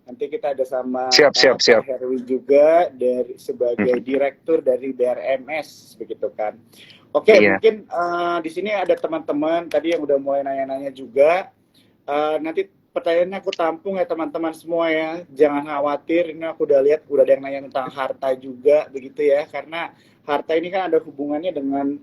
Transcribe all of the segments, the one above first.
Nanti kita ada sama Siap, siap, Pak siap. Herwi juga dari sebagai Mm-mm. direktur dari BRMS begitu kan. Oke, Iya. mungkin di sini ada teman-teman tadi yang udah mulai nanya-nanya juga. Nanti pertanyaannya aku tampung ya teman-teman semua ya. Jangan khawatir, ini aku udah lihat udah ada yang nanya tentang harta juga begitu ya. Karena harta ini kan ada hubungannya dengan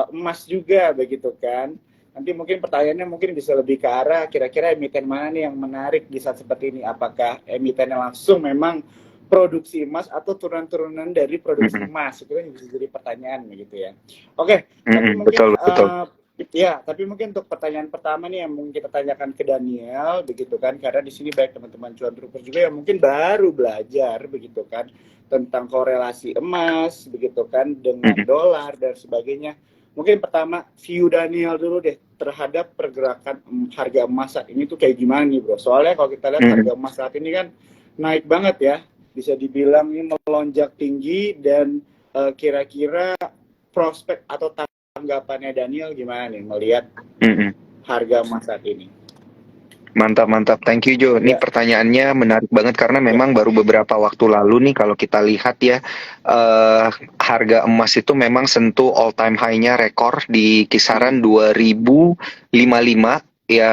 emas juga begitu kan. Nanti mungkin pertanyaannya mungkin bisa lebih ke arah kira-kira emiten mana nih yang menarik di saat seperti ini. Apakah emitennya langsung memang produksi emas atau turunan-turunan dari produksi Mm-mm. emas? Itu kan bisa jadi pertanyaan begitu ya. Oke, tapi Mm-mm. mungkin Betul, betul. ya, tapi mungkin untuk pertanyaan pertama nih yang mungkin kita tanyakan ke Daniel, begitu kan? Karena di sini banyak teman-teman cuan troopers juga yang mungkin baru belajar, begitu kan, tentang korelasi emas, begitu kan, dengan Mm-mm. dolar dan sebagainya. Mungkin pertama view Daniel dulu deh terhadap pergerakan harga emas saat ini tuh kayak gimana nih, bro? Soalnya kalau kita lihat Mm-mm. harga emas saat ini kan naik banget ya, bisa dibilang ini melonjak tinggi dan kira-kira prospek atau tanggapannya Daniel gimana nih melihat Mm-mm. harga emas saat ini? Mantap, mantap. Thank you, Jo. Ini Ya, pertanyaannya menarik banget karena ya. memang baru beberapa waktu lalu nih kalau kita lihat ya, harga emas itu memang sentuh all time high-nya rekor di kisaran Hmm. 2055 ya,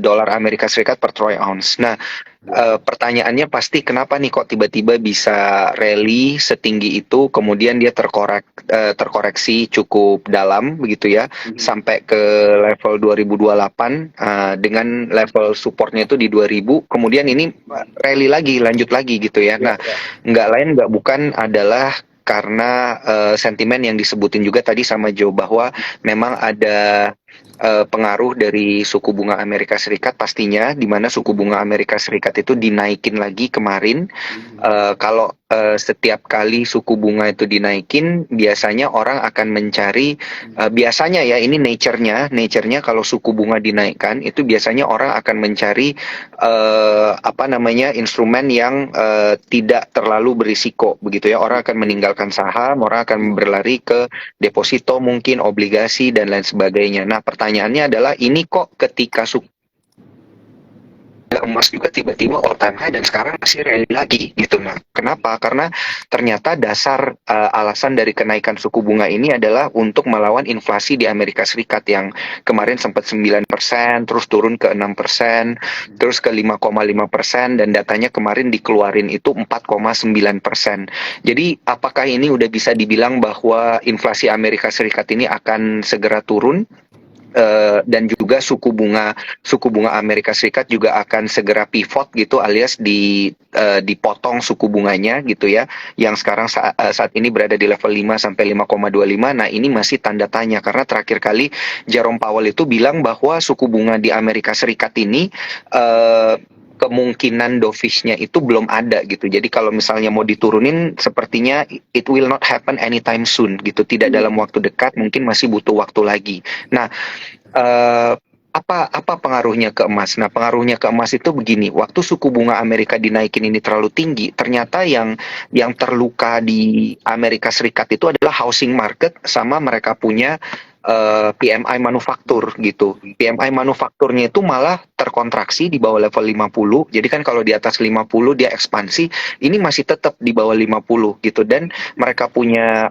dolar Amerika Serikat per troy ounce. Nah, Ya. pertanyaannya pasti kenapa nih kok tiba-tiba bisa rally setinggi itu, kemudian dia terkoreksi cukup dalam begitu ya, Hmm. sampai ke level 2028 dengan level supportnya itu di 2000, kemudian ini rally lagi, lanjut lagi gitu ya. Ya, Nah, ya. nggak lain nggak bukan adalah karena sentimen yang disebutin juga tadi sama Joe bahwa memang ada pengaruh dari suku bunga Amerika Serikat pastinya, di mana suku bunga Amerika Serikat itu dinaikin lagi kemarin. Hmm. Kalau setiap kali suku bunga itu dinaikin, biasanya orang akan mencari, biasanya ya ini nature-nya kalau suku bunga dinaikkan itu biasanya orang akan mencari apa namanya instrumen yang tidak terlalu berisiko begitu ya. Orang akan meninggalkan saham, orang akan berlari ke deposito mungkin, obligasi, dan lain sebagainya. Nah, pertanyaannya adalah ini kok ketika suku emas juga tiba-tiba all time high dan sekarang masih rally lagi gitu. Nah, kenapa? Karena ternyata dasar alasan dari kenaikan suku bunga ini adalah untuk melawan inflasi di Amerika Serikat yang kemarin sempat 9%, terus turun ke 6%, terus ke 5,5%, dan datanya kemarin dikeluarin itu 4,9%. Jadi, apakah ini udah bisa dibilang bahwa inflasi Amerika Serikat ini akan segera turun? Dan juga suku bunga Amerika Serikat juga akan segera pivot gitu, alias dipotong suku bunganya gitu ya, yang sekarang saat ini berada di level 5 sampai 5,25. Nah, ini masih tanda tanya karena terakhir kali Jerome Powell itu bilang bahwa suku bunga di Amerika Serikat ini uh, kemungkinan dovish-nya itu belum ada gitu. Jadi kalau misalnya mau diturunin, sepertinya it will not happen anytime soon gitu. Tidak dalam waktu dekat, mungkin masih butuh waktu lagi. Nah, eh, apa pengaruhnya ke emas? Nah, pengaruhnya ke emas itu begini, waktu suku bunga Amerika dinaikin ini terlalu tinggi, ternyata yang terluka di Amerika Serikat itu adalah housing market sama mereka punya PMI manufaktur gitu. PMI manufakturnya itu malah terkontraksi di bawah level 50. Jadi kan kalau di atas 50 dia ekspansi, ini masih tetap di bawah 50 gitu, dan mereka punya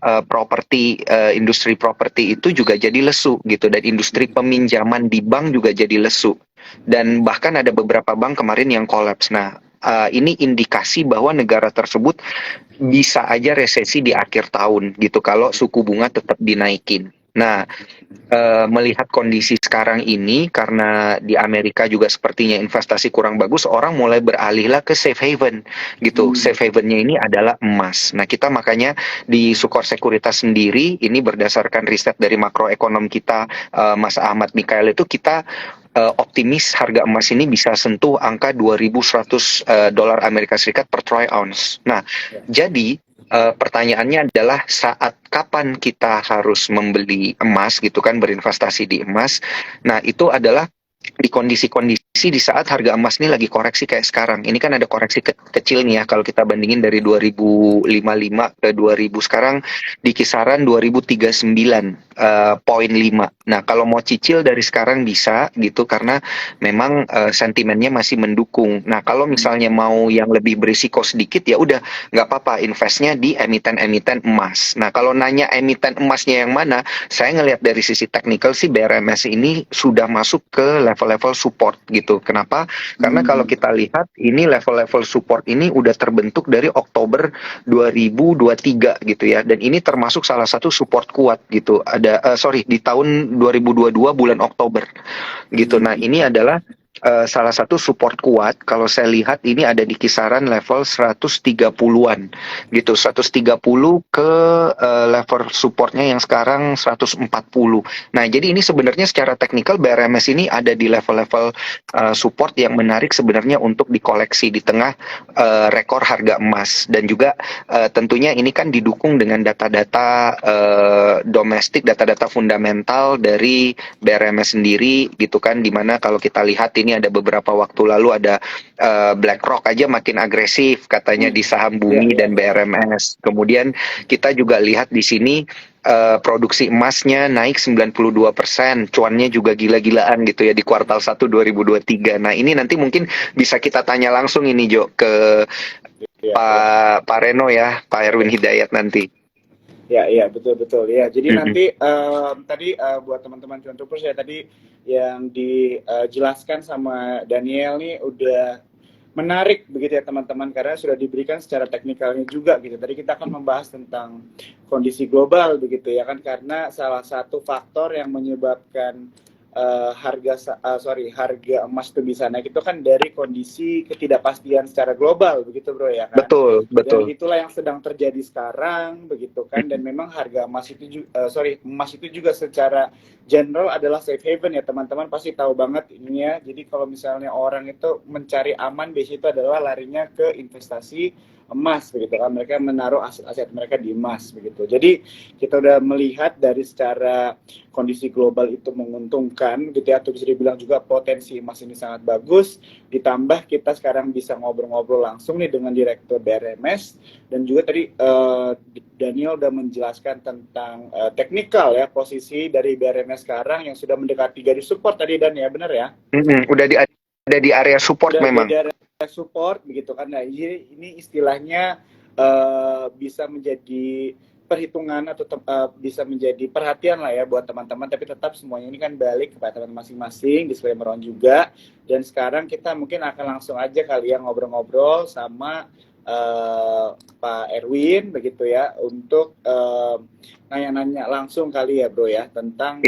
industri properti itu juga jadi lesu gitu, dan industri peminjaman di bank juga jadi lesu, dan bahkan ada beberapa bank kemarin yang kolaps. Nah, ini indikasi bahwa negara tersebut bisa aja resesi di akhir tahun gitu kalau suku bunga tetap dinaikin. Nah, melihat kondisi sekarang ini, karena di Amerika juga sepertinya investasi kurang bagus, orang mulai beralihlah ke safe haven gitu. Hmm. Safe havennya ini adalah emas. Nah, kita makanya di Sukor Sekuritas sendiri, ini berdasarkan riset dari makroekonom kita, Mas Ahmad Mikael, itu kita optimis harga emas ini bisa sentuh angka 2.100 dolar Amerika Serikat per troy ounce. Nah, Ya. jadi pertanyaannya adalah saat kapan kita harus membeli emas gitu kan, berinvestasi di emas. Nah, itu adalah di kondisi-kondisi di saat harga emas ini lagi koreksi kayak sekarang. Ini kan ada koreksi kecil nih ya kalau kita bandingin dari 2055 ke 2000 sekarang di kisaran 2039,5. Nah, kalau mau cicil dari sekarang bisa gitu karena memang sentimennya masih mendukung. Nah, kalau misalnya mau yang lebih berisiko sedikit ya udah nggak apa-apa investnya di emiten-emiten emas. Nah, kalau nanya emiten emasnya yang mana, saya ngelihat dari sisi teknikal sih BRMS ini sudah masuk ke level-level support gitu. Kenapa? Karena kalau kita lihat ini level-level support ini udah terbentuk dari Oktober 2023 gitu ya. Dan ini termasuk salah satu support kuat gitu. Di tahun 2022 bulan Oktober gitu. Nah, ini adalah salah satu support kuat kalau saya lihat ini ada di kisaran level 130-an gitu, 130 ke level supportnya yang sekarang 140. Nah, jadi ini sebenarnya secara teknikal BRMS ini ada di level-level support yang menarik sebenarnya untuk dikoleksi di tengah rekor harga emas. Dan juga tentunya ini kan didukung dengan data-data domestik, data-data fundamental dari BRMS sendiri gitu kan, dimana kalau kita lihat ini ada beberapa waktu lalu ada BlackRock aja makin agresif katanya di saham bumi dan BRMS. Kemudian kita juga lihat di sini produksi emasnya naik 92%, cuannya juga gila-gilaan gitu ya di kuartal 1 2023. Nah, ini nanti mungkin bisa kita tanya langsung ini Jo ke Pak Reno ya, Pak Erwin Hidayat nanti. Ya, betul ya. Jadi nanti tadi buat teman-teman cuan troopers ya, tadi yang dijelaskan sama Daniel nih udah menarik begitu ya teman-teman, karena sudah diberikan secara teknikalnya juga gitu. Tadi kita akan membahas tentang kondisi global begitu ya kan, karena salah satu faktor yang menyebabkan harga emas itu bisa naik itu kan dari kondisi ketidakpastian secara global begitu bro ya kan. Betul. Dan itulah yang sedang terjadi sekarang begitu kan. Dan memang harga emas itu emas itu juga secara general adalah safe haven ya teman-teman, pasti tahu banget ini ya. Jadi kalau misalnya orang itu mencari aman biasanya itu adalah larinya ke investasi emas begitu kan, mereka menaruh aset-aset mereka di emas begitu. Jadi kita udah melihat dari secara kondisi global itu menguntungkan gitu ya, atau bisa dibilang juga potensi emas ini sangat bagus, ditambah kita sekarang bisa ngobrol-ngobrol langsung nih dengan Direktur BRMS, dan juga tadi Daniel udah menjelaskan tentang teknikal ya, posisi dari BRMS sekarang yang sudah mendekati garis support tadi Dan ya, benar ya? Udah ada di area support udah memang. Di area support begitu kan. Nah, ini istilahnya bisa menjadi perhitungan atau bisa menjadi perhatian lah ya buat teman-teman, tapi tetap semuanya ini kan balik kepada teman masing-masing, disclaimer on juga. Dan sekarang kita mungkin akan langsung aja kali ya ngobrol-ngobrol sama Pak Erwin begitu ya, untuk nanya-nanya langsung kali ya bro ya tentang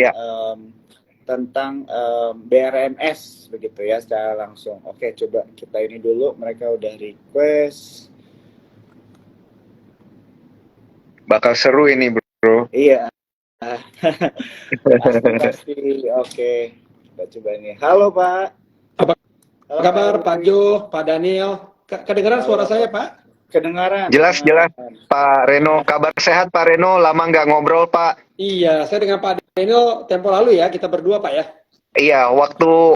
BRMS begitu ya secara langsung. Oke, coba kita ini dulu, mereka udah request. Bakal seru ini bro. Iya. pasti. Oke, kita coba ini. Halo Pak. Apa kabar Pak Jo, Pak Daniel? Kedengaran suara saya Pak? Kedengaran. Jelas. Pak Reno, kabar sehat Pak Reno? Lama nggak ngobrol Pak. Iya, saya dengan Pak Daniel tempo lalu ya, kita berdua Pak ya. Iya, waktu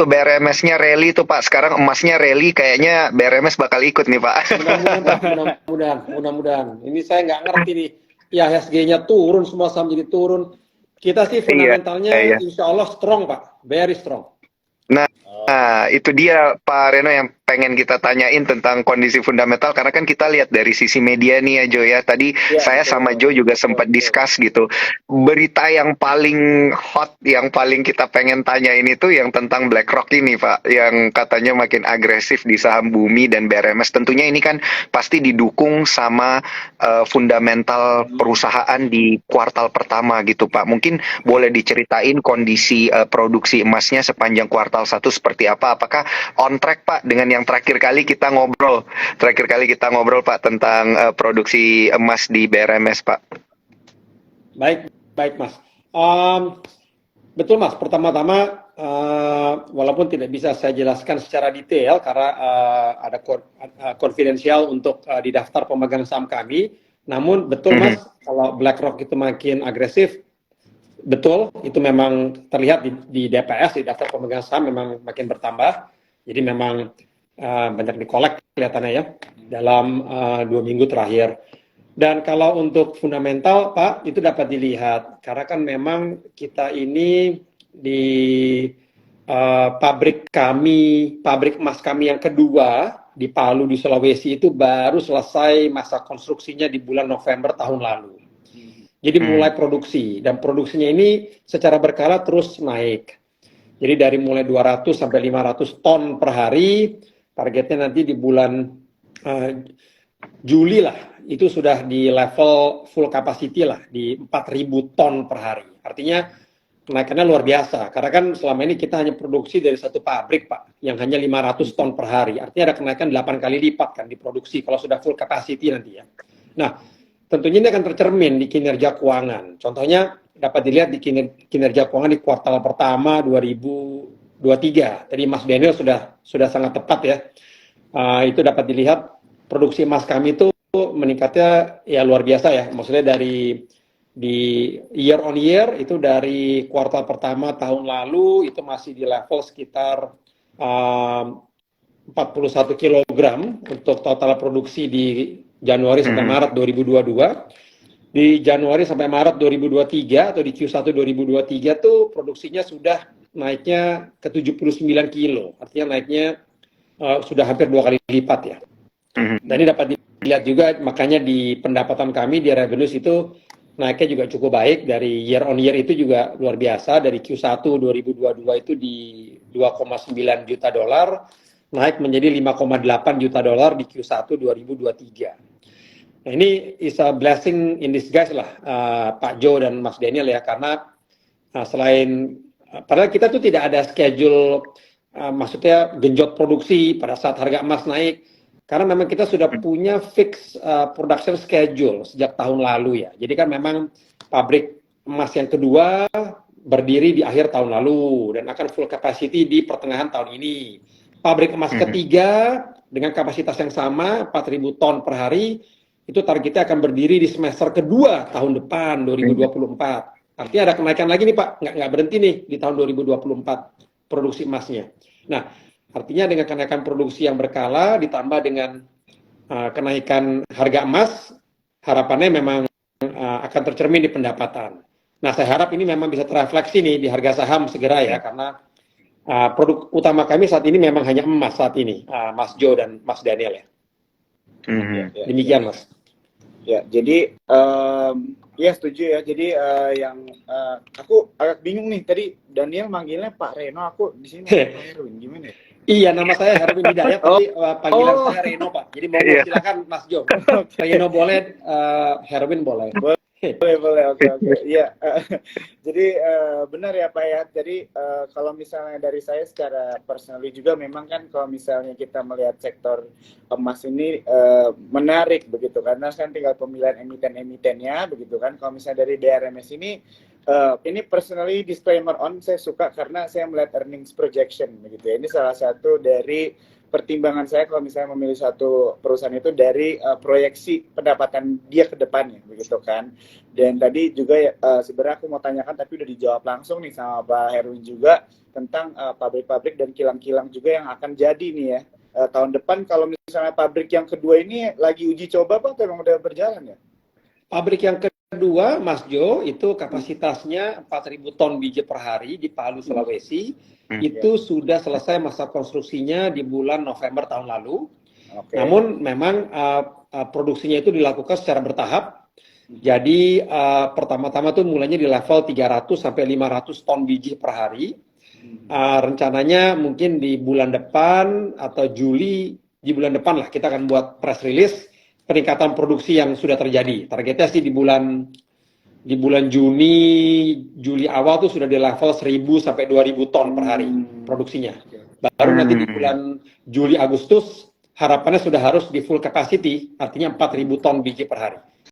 BRMS-nya rally tuh Pak, sekarang emasnya rally, kayaknya BRMS bakal ikut nih Pak. Mudah-mudahan. Ini saya nggak ngerti nih, IHSG-nya turun, semua saham jadi turun. Kita sih fundamentalnya insya Allah strong Pak, very strong. Nah, itu dia Pak Reno yang pengen kita tanyain tentang kondisi fundamental, karena kan kita lihat dari sisi media nih ya Jo ya. Tadi saya sama Jo juga sempat discuss gitu. Berita yang paling hot, yang paling kita pengen tanyain itu yang tentang BlackRock ini Pak, yang katanya makin agresif di saham bumi dan BRMS. Tentunya ini kan pasti didukung sama fundamental perusahaan di kuartal pertama gitu Pak. Mungkin boleh diceritain kondisi produksi emasnya sepanjang kuartal 1 seperti apa? Apakah on track Pak dengan yang terakhir kali kita ngobrol Pak tentang produksi emas di BRMS Pak? Baik Mas. Betul Mas, pertama-tama walaupun tidak bisa saya jelaskan secara detail karena ada konfidensial untuk di daftar pemegang saham kami, namun betul Mas, kalau BlackRock itu makin agresif, Betul, itu memang terlihat di DPS, di daftar pemegang saham memang makin bertambah. Jadi memang banyak dikolek kelihatannya ya dalam 2 minggu terakhir. Dan kalau untuk fundamental, Pak, itu dapat dilihat karena kan memang kita ini di pabrik emas kami yang kedua di Palu di Sulawesi itu baru selesai masa konstruksinya di bulan November tahun lalu. Jadi mulai produksi, dan produksinya ini secara berkala terus naik. Jadi dari mulai 200 sampai 500 ton per hari, targetnya nanti di bulan Juli lah, itu sudah di level full capacity lah, di 4.000 ton per hari. Artinya kenaikannya luar biasa, karena kan selama ini kita hanya produksi dari satu pabrik, Pak, yang hanya 500 ton per hari. Artinya ada kenaikan 8 kali lipat kan di produksi kalau sudah full capacity nanti ya. Nah, tentunya ini akan tercermin di kinerja keuangan. Contohnya dapat dilihat di kinerja keuangan di kuartal pertama 2023. Tadi Mas Daniel sudah sangat tepat ya. Itu dapat dilihat produksi emas kami itu meningkatnya ya luar biasa ya. Maksudnya di year on year itu dari kuartal pertama tahun lalu itu masih di level sekitar 41 kg untuk total produksi di Januari sampai Maret 2022. Di Januari sampai Maret 2023 atau di Q1 2023 tuh produksinya sudah naiknya ke 79 kilo. Artinya naiknya sudah hampir 2 kali lipat ya. Dan ini dapat dilihat juga, makanya di pendapatan kami di revenues itu naiknya juga cukup baik. Dari year on year itu juga luar biasa. Dari Q1 2022 itu di 2,9 juta dolar, naik menjadi 5,8 juta dolar di Q1 2023. Nah, ini is a blessing in disguise lah, Pak Joe dan Mas Daniel ya, karena padahal kita tuh tidak ada schedule, maksudnya genjot produksi pada saat harga emas naik, karena memang kita sudah punya fix production schedule sejak tahun lalu ya. Jadi kan memang pabrik emas yang kedua berdiri di akhir tahun lalu dan akan full capacity di pertengahan tahun ini. Pabrik emas ketiga dengan kapasitas yang sama 4.000 ton per hari itu targetnya akan berdiri di semester kedua tahun depan 2024. Artinya ada kenaikan lagi nih Pak, nggak berhenti nih di tahun 2024 produksi emasnya. Nah, artinya dengan kenaikan produksi yang berkala ditambah dengan kenaikan harga emas, harapannya memang akan tercermin di pendapatan. Nah, saya harap ini memang bisa terrefleksi nih di harga saham segera ya, karena produk utama kami saat ini memang hanya emas saat ini, Mas Joe dan Mas Daniel ya. Demikian Mas. Ya, jadi ya setuju ya. Jadi yang aku agak bingung nih, tadi Daniel manggilnya Pak Reno, aku di sini Pak Herwin, gimana ya? Iya, nama saya Herwin Hidayat, tapi panggilan saya Reno Pak. Jadi mau silakan Mas Jo. Reno boleh, Herwin boleh. Boleh, oke. Iya, jadi benar ya Pak ya. Jadi kalau misalnya dari saya secara personally juga memang kan kalau misalnya kita melihat sektor emas ini menarik begitu, karena kan tinggal pemilihan emiten-emitennya begitu kan. Kalau misalnya dari DRMS ini personally disclaimer on, saya suka karena saya melihat earnings projection begitu ya. Ini salah satu dari pertimbangan saya kalau misalnya memilih satu perusahaan itu dari proyeksi pendapatan dia ke depannya begitu kan. Dan tadi juga sebenarnya aku mau tanyakan tapi udah dijawab langsung nih sama Pak Herwin juga tentang pabrik-pabrik dan kilang-kilang juga yang akan jadi nih ya tahun depan. Kalau misalnya pabrik yang kedua ini lagi uji coba Pak, atau memang udah berjalan ya? Pabrik yang kedua Mas Jo itu kapasitasnya 4.000 ton biji per hari di Palu Sulawesi. Itu sudah selesai masa konstruksinya di bulan November tahun lalu. Namun memang produksinya itu dilakukan secara bertahap. Jadi pertama-tama tuh mulainya di level 300 sampai 500 ton biji per hari. Rencananya mungkin di bulan depan atau Juli, di bulan depan lah kita akan buat press release peningkatan produksi yang sudah terjadi. Targetnya sih di bulan Juli awal tuh sudah di level 1.000 sampai 2.000 ton per hari produksinya. Baru nanti di bulan Juli Agustus harapannya sudah harus di full capacity, artinya 4.000 ton biji per hari.